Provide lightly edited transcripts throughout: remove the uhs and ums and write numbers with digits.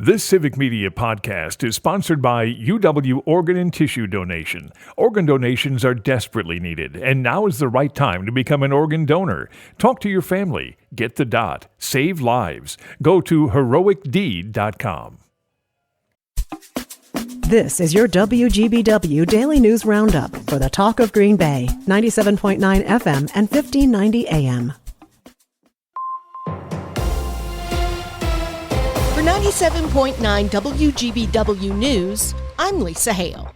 This Civic Media podcast is sponsored by UW Organ and Tissue Donation. Organ donations are desperately needed, and now is the right time to become an organ donor. Talk to your family. Get the dot. Save lives. Go to heroicdeed.com. This is your WGBW Daily News Roundup for the Talk of Green Bay, 97.9 FM and 1590 AM. For 97.9 WGBW News, I'm Lisa Hale.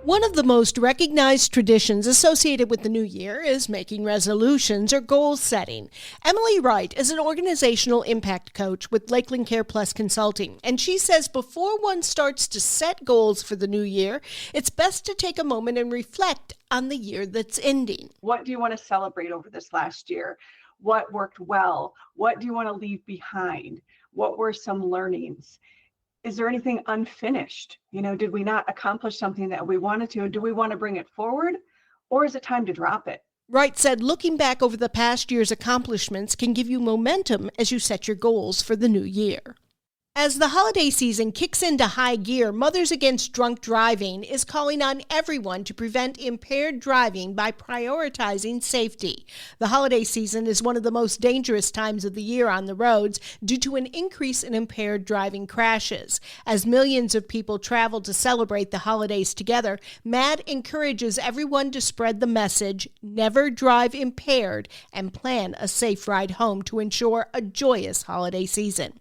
One of the most recognized traditions associated with the new year is making resolutions or goal setting. Emily Wright is an organizational impact coach with Lakeland Care Plus Consulting, and she says before one starts to set goals for the new year, it's best to take a moment and reflect on the year that's ending. What do you want to celebrate over this last year? What worked well? What do you want to leave behind? What were some learnings? Is there anything unfinished? Did we not accomplish something that we wanted to? Do we want to bring it forward, or is it time to drop it? Wright said looking back over the past year's accomplishments can give you momentum as you set your goals for the new year. As the holiday season kicks into high gear, Mothers Against Drunk Driving is calling on everyone to prevent impaired driving by prioritizing safety. The holiday season is one of the most dangerous times of the year on the roads due to an increase in impaired driving crashes. As millions of people travel to celebrate the holidays together, MADD encourages everyone to spread the message, never drive impaired, and plan a safe ride home to ensure a joyous holiday season.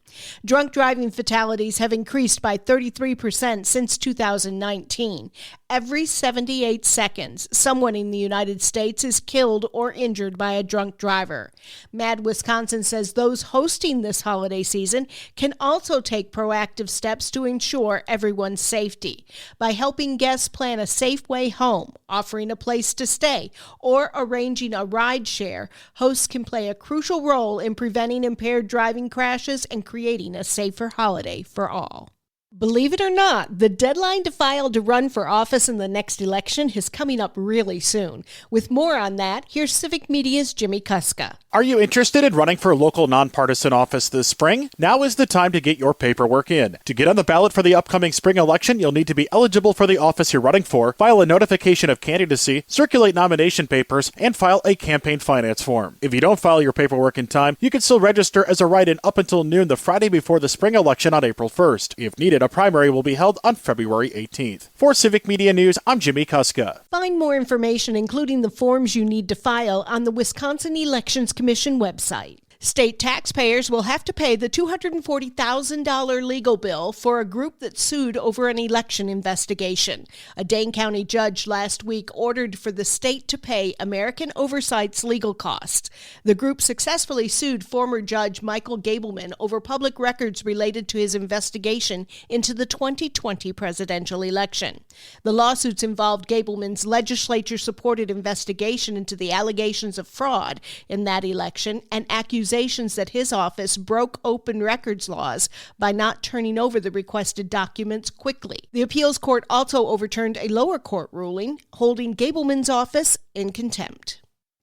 Drunk driving fatalities have increased by 33% since 2019. Every 78 seconds, someone in the United States is killed or injured by a drunk driver. MADD Wisconsin says those hosting this holiday season can also take proactive steps to ensure everyone's safety. By helping guests plan a safe way home, offering a place to stay, or arranging a ride share, hosts can play a crucial role in preventing impaired driving crashes and creating a safer holiday for all. Believe it or not, the deadline to file to run for office in the next election is coming up really soon. With more on that, here's Civic Media's Jimmy Kuska. Are you interested in running for a local nonpartisan office this spring? Now is the time to get your paperwork in. To get on the ballot for the upcoming spring election, you'll need to be eligible for the office you're running for, file a notification of candidacy, circulate nomination papers, and file a campaign finance form. If you don't file your paperwork in time, you can still register as a write-in up until noon the Friday before the spring election on April 1st. If needed, a primary will be held on February 18th. For Civic Media News, I'm Jimmy Kuska. Find more information, including the forms you need to file, on the Wisconsin Elections Commission website. State taxpayers will have to pay the $240,000 legal bill for a group that sued over an election investigation. A Dane County judge last week ordered for the state to pay American Oversight's legal costs. The group successfully sued former Judge Michael Gableman over public records related to his investigation into the 2020 presidential election. The lawsuits involved Gableman's legislature-supported investigation into the allegations of fraud in that election and accusations that his office broke open records laws by not turning over the requested documents quickly. The appeals court also overturned a lower court ruling holding Gableman's office in contempt.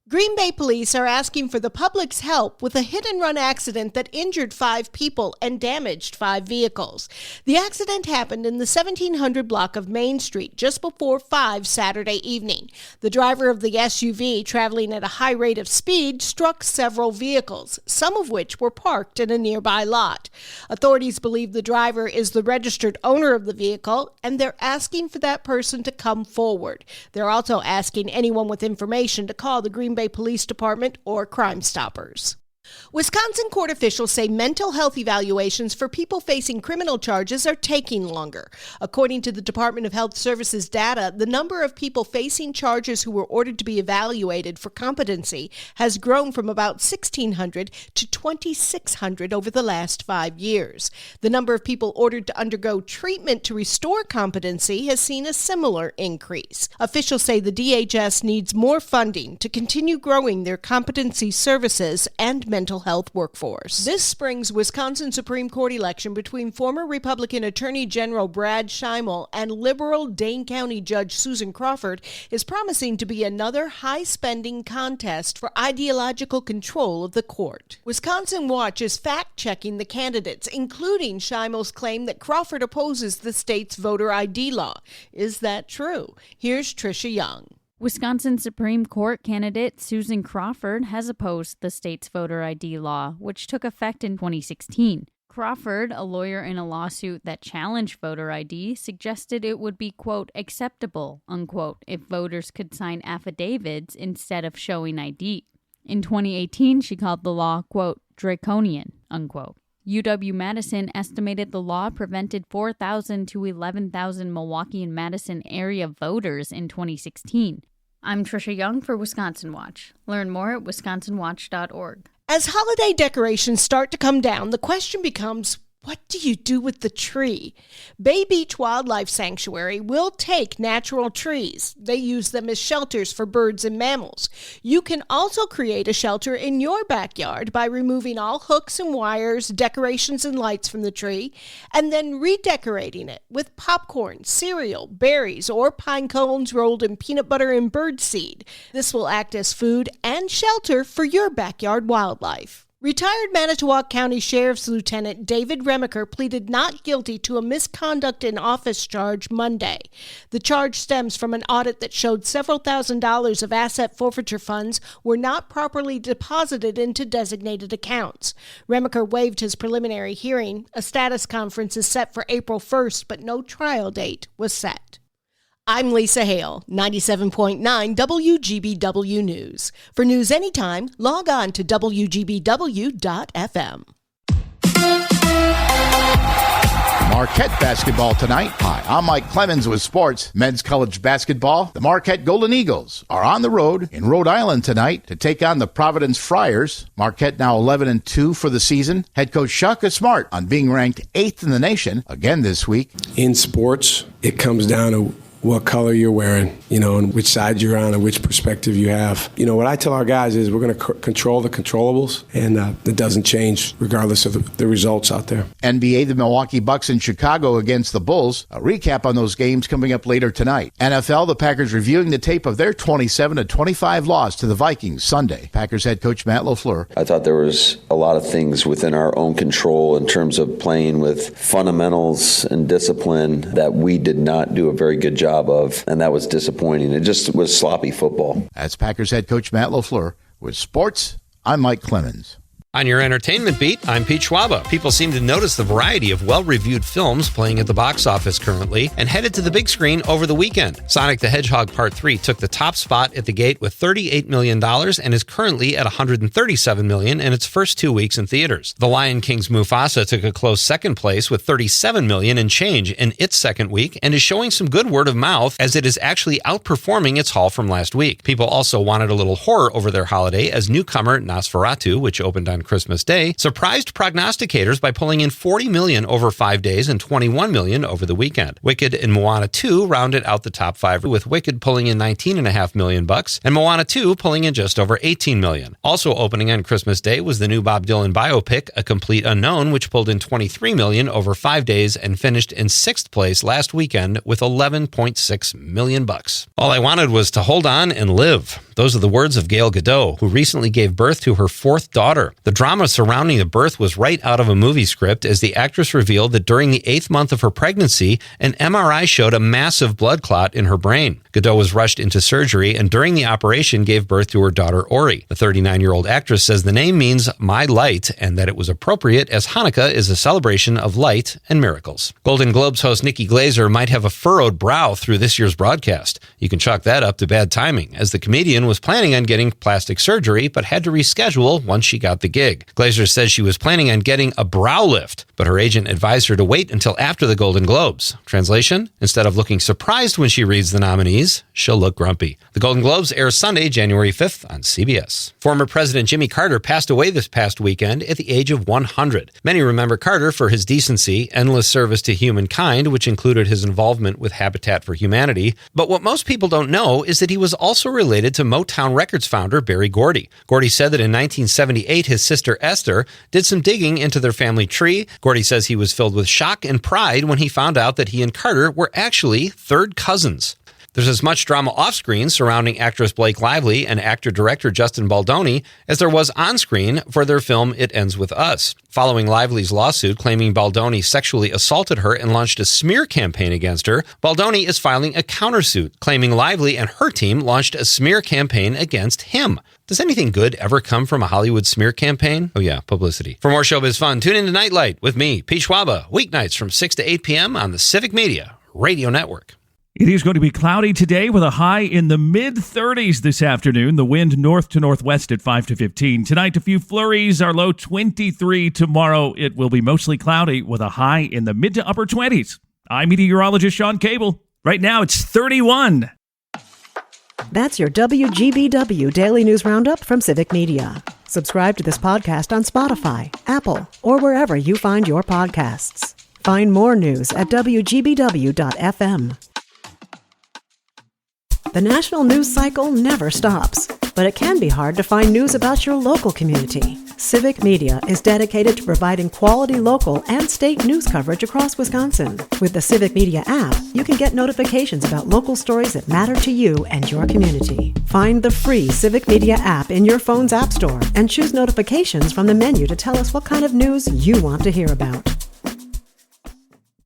Green Bay police are asking for the public's help with a hit-and-run accident that injured 5 people and damaged 5 vehicles. The accident happened in the 1700 block of Main Street just before 5 Saturday evening. The driver of the SUV, traveling at a high rate of speed, struck several vehicles, some of which were parked in a nearby lot. Authorities believe the driver is the registered owner of the vehicle, and they're asking for that person to come forward. They're also asking anyone with information to call the Green Bay Police Department or Crime Stoppers. Wisconsin court officials say mental health evaluations for people facing criminal charges are taking longer. According to the Department of Health Services data, the number of people facing charges who were ordered to be evaluated for competency has grown from about 1,600 to 2,600 over the last 5 years. The number of people ordered to undergo treatment to restore competency has seen a similar increase. Officials say the DHS needs more funding to continue growing their competency services and mental mental health workforce. This spring's Wisconsin Supreme Court election between former Republican Attorney General Brad Schimel and liberal Dane County Judge Susan Crawford is promising to be another high-spending contest for ideological control of the court. Wisconsin Watch is fact-checking the candidates, including Schimel's claim that Crawford opposes the state's voter ID law. Is that true? Here's Tricia Young. Wisconsin Supreme Court candidate Susan Crawford has opposed the state's voter ID law, which took effect in 2016. Crawford, a lawyer in a lawsuit that challenged voter ID, suggested it would be, quote, acceptable, unquote, if voters could sign affidavits instead of showing ID. In 2018, she called the law, quote, draconian, unquote. UW-Madison estimated the law prevented 4,000 to 11,000 Milwaukee and Madison area voters in 2016. I'm Tricia Young for Wisconsin Watch. Learn more at wisconsinwatch.org. As holiday decorations start to come down, the question becomes, what do you do with the tree? Bay Beach Wildlife Sanctuary will take natural trees. They use them as shelters for birds and mammals. You can also create a shelter in your backyard by removing all hooks and wires, decorations and lights from the tree, and then redecorating it with popcorn, cereal, berries, or pine cones rolled in peanut butter and birdseed. This will act as food and shelter for your backyard wildlife. Retired Manitowoc County Sheriff's Lieutenant David Remaker pleaded not guilty to a misconduct in office charge Monday. The charge stems from an audit that showed several $1,000s of asset forfeiture funds were not properly deposited into designated accounts. Remaker waived his preliminary hearing. A status conference is set for April 1st, but no trial date was set. I'm Lisa Hale, 97.9 WGBW News. For news anytime, log on to WGBW.FM. Marquette basketball tonight. Hi, I'm Mike Clemens with sports. Men's college basketball. The Marquette Golden Eagles are on the road in Rhode Island tonight to take on the Providence Friars. Marquette now 11-2 for the season. Head coach Shaka Smart on being ranked 8th in the nation again this week. In sports, it comes down to what color you're wearing, and which side you're on and which perspective you have. What I tell our guys is we're going to control the controllables, and it doesn't change regardless of the results out there. NBA, the Milwaukee Bucks in Chicago against the Bulls. A recap on those games coming up later tonight. NFL, the Packers reviewing the tape of their 27-25 loss to the Vikings Sunday. Packers head coach Matt LaFleur. I thought there was a lot of things within our own control in terms of playing with fundamentals and discipline that we did not do a very good job of, and that was disappointing. It just was sloppy football. That's Packers head coach Matt LaFleur. With sports, I'm Mike Clemens. On your entertainment beat, I'm Pete Schwaba. People seem to notice the variety of well-reviewed films playing at the box office currently and headed to the big screen over the weekend. Sonic the Hedgehog Part 3 took the top spot at the gate with $38 million and is currently at $137 million in its first 2 weeks in theaters. The Lion King's Mufasa took a close second place with $37 million and change in its second week and is showing some good word of mouth as it is actually outperforming its haul from last week. People also wanted a little horror over their holiday as newcomer Nosferatu, which opened on Christmas Day, surprised prognosticators by pulling in $40 million over 5 days and $21 million over the weekend. Wicked and Moana 2 rounded out the top five, with Wicked pulling in $19.5 million and Moana 2 pulling in just over $18 million. Also opening on Christmas Day was the new Bob Dylan biopic, A Complete Unknown, which pulled in $23 million over 5 days and finished in 6th place last weekend with $11.6 million. All I wanted was to hold on and live. Those are the words of Gal Gadot, who recently gave birth to her 4th daughter. The drama surrounding the birth was right out of a movie script, as the actress revealed that during the 8th month of her pregnancy, an MRI showed a massive blood clot in her brain. Gadot was rushed into surgery and during the operation gave birth to her daughter Ori. The 39-year-old actress says the name means My Light and that it was appropriate as Hanukkah is a celebration of light and miracles. Golden Globes host Nikki Glaser might have a furrowed brow through this year's broadcast. You can chalk that up to bad timing, as the comedian was planning on getting plastic surgery but had to reschedule once she got the gig. Glaser says she was planning on getting a brow lift, but her agent advised her to wait until after the Golden Globes. Translation: instead of looking surprised when she reads the nominees, she'll look grumpy. The Golden Globes air Sunday, January 5th on CBS. Former President Jimmy Carter passed away this past weekend at the age of 100. Many remember Carter for his decency, endless service to humankind, which included his involvement with Habitat for Humanity. But what most people don't know is that he was also related to Motown Records founder Berry Gordy. Gordy said that in 1978, his sister Esther did some digging into their family tree. Gordy says he was filled with shock and pride when he found out that he and Carter were actually third cousins. There's as much drama off-screen surrounding actress Blake Lively and actor-director Justin Baldoni as there was on-screen for their film It Ends With Us. Following Lively's lawsuit claiming Baldoni sexually assaulted her and launched a smear campaign against her, Baldoni is filing a countersuit claiming Lively and her team launched a smear campaign against him. Does anything good ever come from a Hollywood smear campaign? Oh yeah, publicity. For more showbiz fun, tune in to Nightlight with me, Pete Schwaba, weeknights from 6 to 8 p.m. on the Civic Media Radio Network. It is going to be cloudy today with a high in the mid-30s this afternoon. The wind north to northwest at 5 to 15. Tonight, a few flurries. Our low 23. Tomorrow, it will be mostly cloudy with a high in the mid to upper 20s. I'm meteorologist Sean Cable. Right now, it's 31. That's your WGBW Daily News Roundup from Civic Media. Subscribe to this podcast on Spotify, Apple, or wherever you find your podcasts. Find more news at WGBW.FM. The national news cycle never stops, but it can be hard to find news about your local community. Civic Media is dedicated to providing quality local and state news coverage across Wisconsin. With the Civic Media app, you can get notifications about local stories that matter to you and your community. Find the free Civic Media app in your phone's app store and choose notifications from the menu to tell us what kind of news you want to hear about.